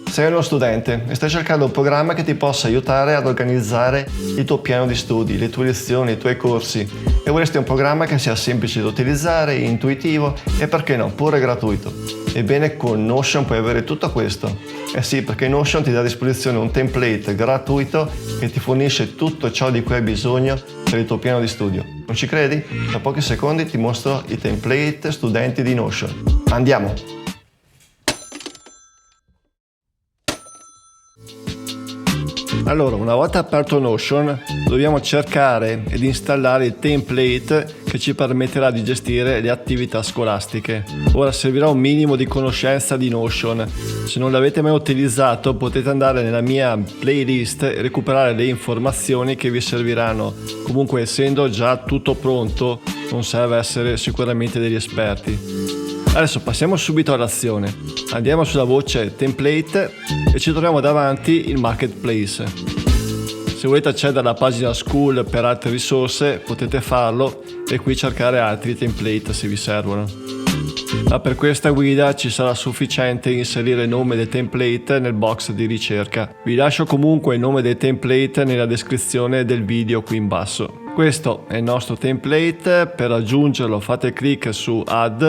Sei uno studente e stai cercando un programma che ti possa aiutare ad organizzare il tuo piano di studi, le tue lezioni, i tuoi corsi e vorresti un programma che sia semplice da utilizzare, intuitivo e perché no, pure gratuito. Ebbene, con Notion puoi avere tutto questo. Eh sì, perché Notion ti dà a disposizione un template gratuito che ti fornisce tutto ciò di cui hai bisogno per il tuo piano di studio. Non ci credi? Tra pochi secondi ti mostro i template studenti di Notion. Andiamo! Allora, una volta aperto Notion, dobbiamo cercare ed installare il template che ci permetterà di gestire le attività scolastiche. Ora servirà un minimo di conoscenza di Notion. Se non l'avete mai utilizzato, potete andare nella mia playlist e recuperare le informazioni che vi serviranno. Comunque, essendo già tutto pronto, non serve essere sicuramente degli esperti. Adesso passiamo subito all'azione. Andiamo sulla voce template e ci troviamo davanti il marketplace. Se volete accedere alla pagina school per altre risorse potete farlo e qui cercare altri template se vi servono. Ma per questa guida ci sarà sufficiente inserire il nome del template nel box di ricerca. Vi lascio comunque il nome del template nella descrizione del video qui in basso. Questo è il nostro template. Per aggiungerlo fate clic su Add.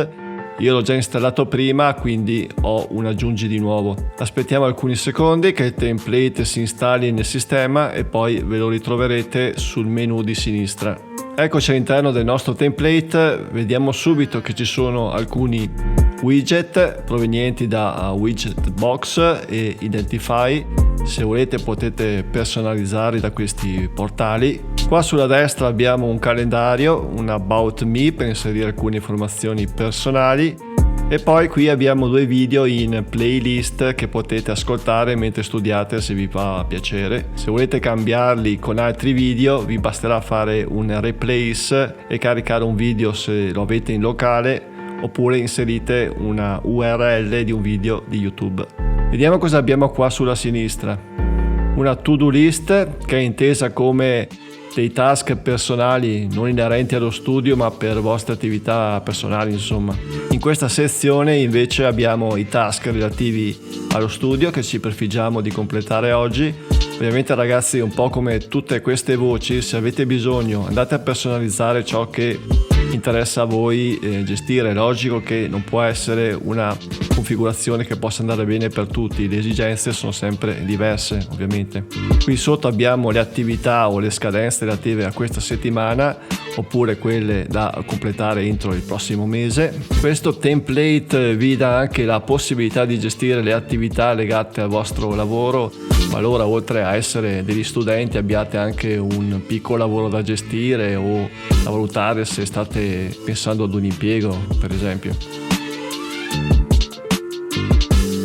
Io l'ho già installato prima, quindi ho un aggiungi di nuovo. Aspettiamo alcuni secondi che il template si installi nel sistema e poi ve lo ritroverete sul menu di sinistra. Eccoci all'interno del nostro template, vediamo subito che ci sono alcuni widget provenienti da Widget Box e Identify. Se volete potete personalizzare da questi portali. Qua sulla destra abbiamo un calendario, un About Me per inserire alcune informazioni personali e poi qui abbiamo due video in playlist che potete ascoltare mentre studiate se vi fa piacere. Se volete cambiarli con altri video vi basterà fare un replace e caricare un video se lo avete in locale oppure inserite una URL di un video di YouTube. Vediamo cosa abbiamo qua sulla sinistra. Una to-do list che è intesa come dei task personali non inerenti allo studio ma per vostre attività personali insomma. In questa sezione invece abbiamo i task relativi allo studio che ci prefiggiamo di completare oggi. Ovviamente ragazzi, un po' come tutte queste voci, se avete bisogno andate a personalizzare ciò che interessa a voi gestire. È logico che non può essere una configurazione che possa andare bene per tutti, le esigenze sono sempre diverse ovviamente. Qui sotto abbiamo le attività o le scadenze relative a questa settimana oppure quelle da completare entro il prossimo mese. Questo template vi dà anche la possibilità di gestire le attività legate al vostro lavoro, qualora oltre a essere degli studenti abbiate anche un piccolo lavoro da gestire o da valutare se state pensando ad un impiego per esempio.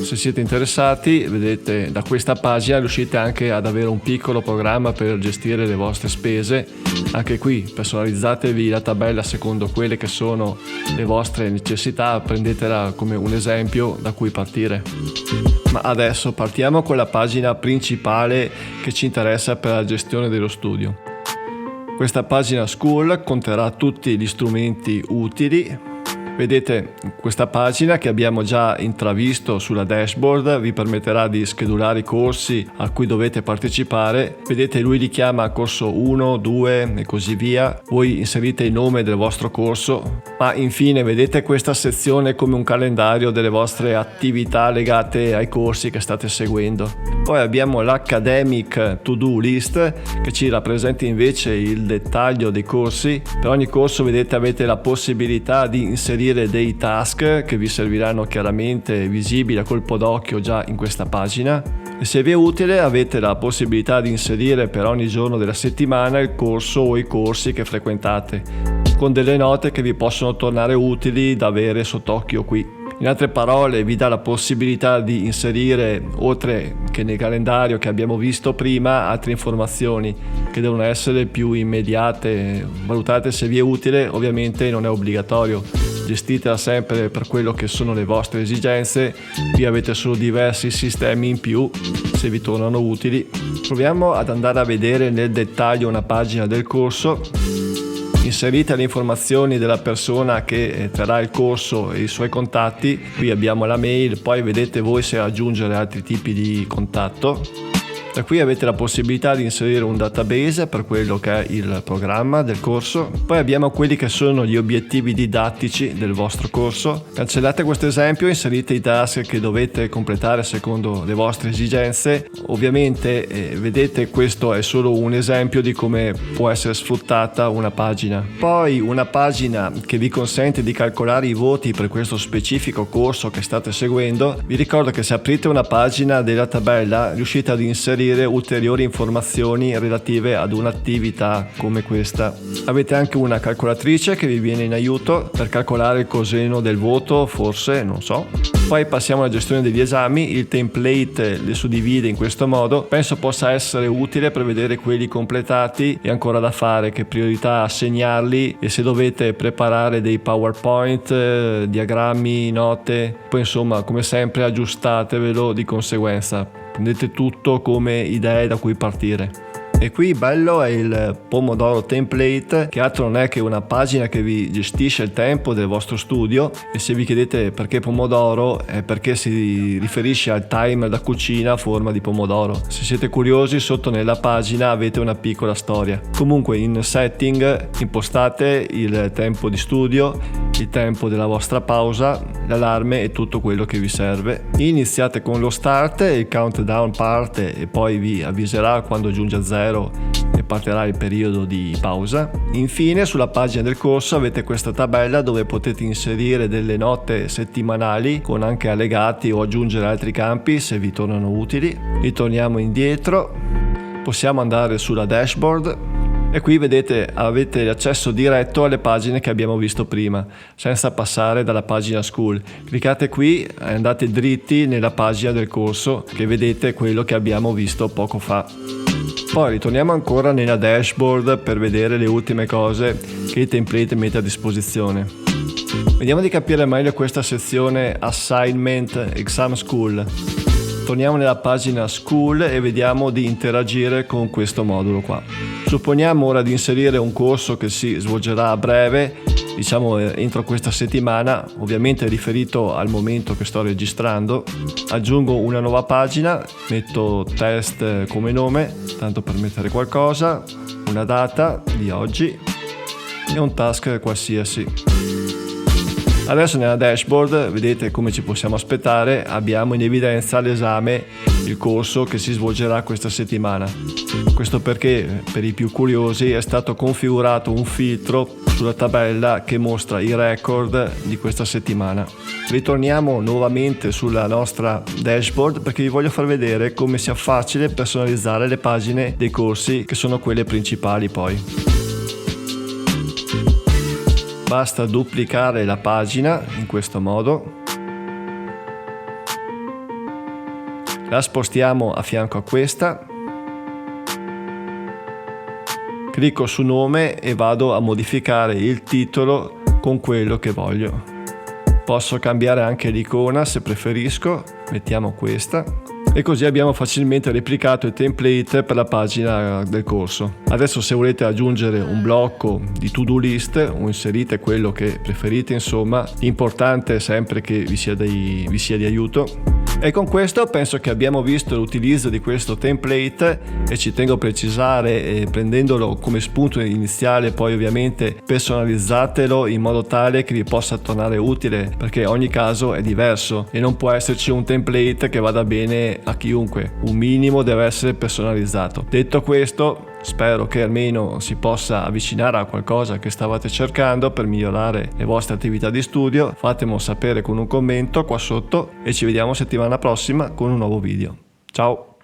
Se siete interessati, vedete da questa pagina riuscite anche ad avere un piccolo programma per gestire le vostre spese. Anche qui personalizzatevi la tabella secondo quelle che sono le vostre necessità, prendetela come un esempio da cui partire. Ma adesso partiamo con la pagina principale che ci interessa per la gestione dello studio. Questa pagina School conterrà tutti gli strumenti utili. Vedete questa pagina che abbiamo già intravisto sulla dashboard vi permetterà di schedulare i corsi a cui dovete partecipare. Vedete lui li chiama corso 1, 2 e così via. Voi inserite il nome del vostro corso, ma infine vedete questa sezione come un calendario delle vostre attività legate ai corsi che state seguendo. Poi abbiamo l'Academic To-Do List che ci rappresenta invece il dettaglio dei corsi. Per ogni corso vedete avete la possibilità di inserire dei task che vi serviranno chiaramente visibili a colpo d'occhio già in questa pagina e se vi è utile avete la possibilità di inserire per ogni giorno della settimana il corso o i corsi che frequentate con delle note che vi possono tornare utili da avere sott'occhio qui. In altre parole vi dà la possibilità di inserire, oltre che nel calendario che abbiamo visto prima, altre informazioni che devono essere più immediate. Valutate se vi è utile, ovviamente non è obbligatorio, gestitela sempre per quello che sono le vostre esigenze. Qui avete solo diversi sistemi in più se vi tornano utili. Proviamo ad andare a vedere nel dettaglio una pagina del corso. Inserite le informazioni della persona che terrà il corso e i suoi contatti. Qui abbiamo la mail, poi vedete voi se aggiungere altri tipi di contatto. Da qui avete la possibilità di inserire un database per quello che è il programma del corso. Poi abbiamo quelli che sono gli obiettivi didattici del vostro corso. Cancellate questo esempio, inserite i task che dovete completare secondo le vostre esigenze. Ovviamente vedete, questo è solo un esempio di come può essere sfruttata una pagina. Poi una pagina che vi consente di calcolare i voti per questo specifico corso che state seguendo. Vi ricordo che se aprite una pagina della tabella riuscite ad inserire ulteriori informazioni relative ad un'attività come questa. Avete anche una calcolatrice che vi viene in aiuto per calcolare il coseno del voto, forse, non so. Poi passiamo alla gestione degli esami. Il template li suddivide in questo modo. Penso possa essere utile per vedere quelli completati e ancora da fare, che priorità assegnarli, e se dovete preparare dei PowerPoint, diagrammi, note. Poi insomma, come sempre, aggiustatevelo di conseguenza. Prendete tutto come idee da cui partire. E qui bello è il Pomodoro Template, che altro non è che una pagina che vi gestisce il tempo del vostro studio. E se vi chiedete perché pomodoro, è perché si riferisce al timer da cucina a forma di pomodoro. Se siete curiosi, sotto nella pagina avete una piccola storia. Comunque in setting impostate il tempo di studio, il tempo della vostra pausa, l'allarme e tutto quello che vi serve. Iniziate con lo start, il countdown parte e poi vi avviserà quando giunge a 0 e partirà il periodo di pausa. Infine, sulla pagina del corso avete questa tabella dove potete inserire delle note settimanali con anche allegati o aggiungere altri campi se vi tornano utili. Ritorniamo indietro, possiamo andare sulla dashboard e qui vedete avete l'accesso diretto alle pagine che abbiamo visto prima senza passare dalla pagina school. Cliccate qui e andate dritti nella pagina del corso, che vedete quello che abbiamo visto poco fa. Poi ritorniamo ancora nella dashboard per vedere le ultime cose che il template mette a disposizione. Vediamo di capire meglio questa sezione Assignment Exam School. Torniamo nella pagina School e vediamo di interagire con questo modulo qua. Supponiamo ora di inserire un corso che si svolgerà a breve, diciamo entro questa settimana, ovviamente riferito al momento che sto registrando. Aggiungo una nuova pagina, metto test come nome, tanto per mettere qualcosa, una data di oggi e un task qualsiasi. Adesso nella dashboard vedete come ci possiamo aspettare, abbiamo in evidenza l'esame, il corso che si svolgerà questa settimana. Questo perché per i più curiosi è stato configurato un filtro sulla tabella che mostra i record di questa settimana. Ritorniamo nuovamente sulla nostra dashboard perché vi voglio far vedere come sia facile personalizzare le pagine dei corsi, che sono quelle principali poi. Basta duplicare la pagina in questo modo, la spostiamo a fianco a questa, clicco su nome e vado a modificare il titolo con quello che voglio. Posso cambiare anche l'icona se preferisco, mettiamo questa. E così abbiamo facilmente replicato il template per la pagina del corso. Adesso se volete aggiungere un blocco di to-do list o inserite quello che preferite, insomma, l'importante è sempre che vi sia di aiuto. E con questo penso che abbiamo visto l'utilizzo di questo template e ci tengo a precisare, prendendolo come spunto iniziale, poi ovviamente personalizzatelo in modo tale che vi possa tornare utile, perché ogni caso è diverso e non può esserci un template che vada bene a chiunque, un minimo deve essere personalizzato. Detto questo, spero che almeno si possa avvicinare a qualcosa che stavate cercando per migliorare le vostre attività di studio. Fatemelo sapere con un commento qua sotto e ci vediamo settimana prossima con un nuovo video. Ciao!